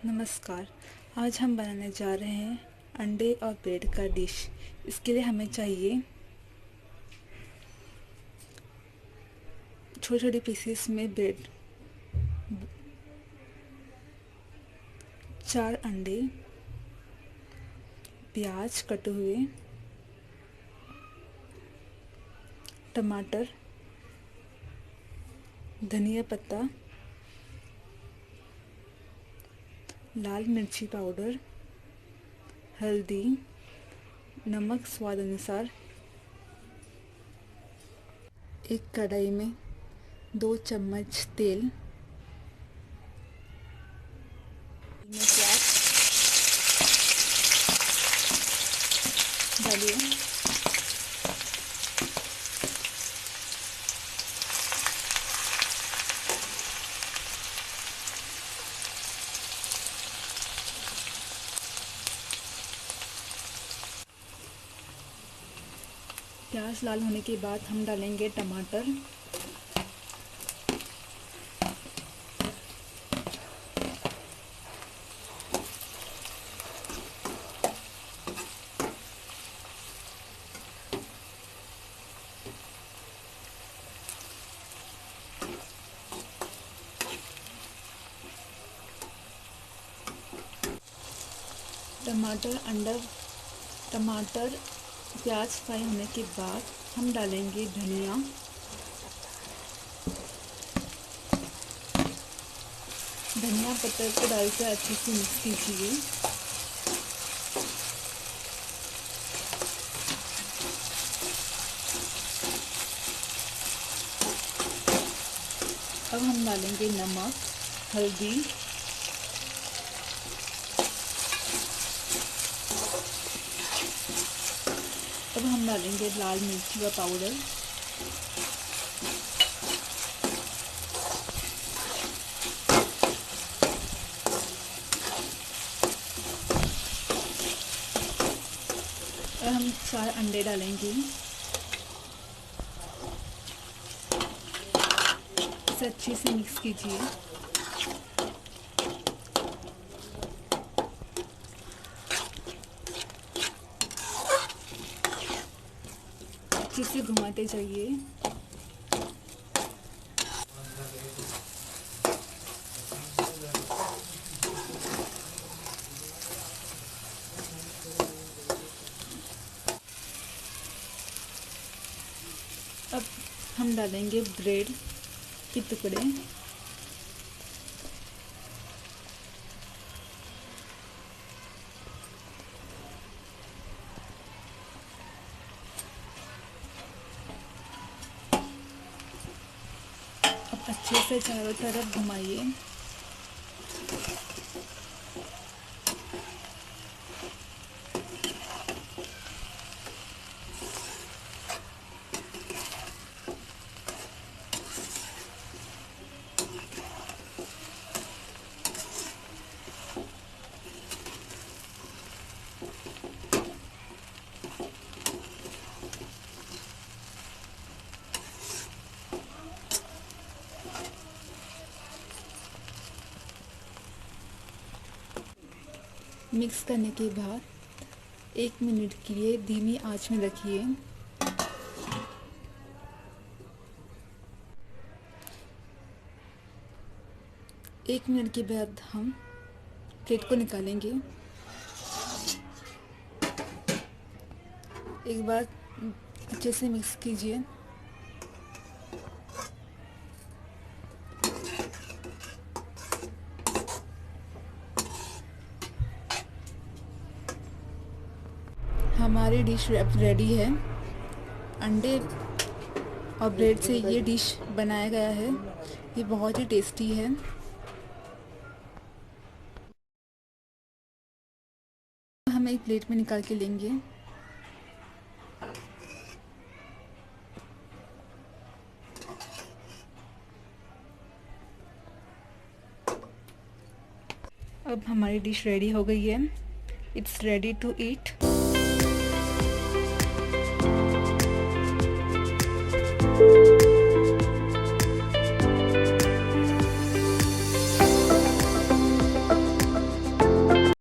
नमस्कार। आज हम बनाने जा रहे हैं अंडे और ब्रेड का डिश। इसके लिए हमें चाहिए छोटे छोटे पीसेस में ब्रेड, 4 अंडे, प्याज कटे हुए, टमाटर, धनिया पत्ता, लाल मिर्ची पाउडर, हल्दी, नमक स्वाद अनुसार। एक कढ़ाई में 2 चम्मच तेल में प्याज डालिए। प्याज लाल होने के बाद हम डालेंगे टमाटर, टमाटर प्याज फ्राई होने के बाद हम डालेंगे धनिया, धनिया पत्ते को डालकर अच्छे से मिक्स कीजिए। अब हम डालेंगे नमक, हल्दी, अब हम डालेंगे लाल मिर्ची का पाउडर, और हम 4 अंडे डालेंगे। इसे अच्छे से मिक्स कीजिए। अच्छे से घुमाते जाइए। अब हम डालेंगे ब्रेड के टुकड़े, अब अच्छे से चारों तरफ घुमाइए। मिक्स करने के बाद 1 मिनट के लिए धीमी आंच में रखिए। एक मिनट के बाद हम प्लेट को निकालेंगे। एक बार अच्छे से मिक्स कीजिए। हमारी डिश अब रेडी है। अंडे और ब्रेड से ये डिश बनाया गया है। ये बहुत ही टेस्टी है। हम एक प्लेट में निकाल के लेंगे। अब हमारी डिश रेडी हो गई है। It's ready to eat.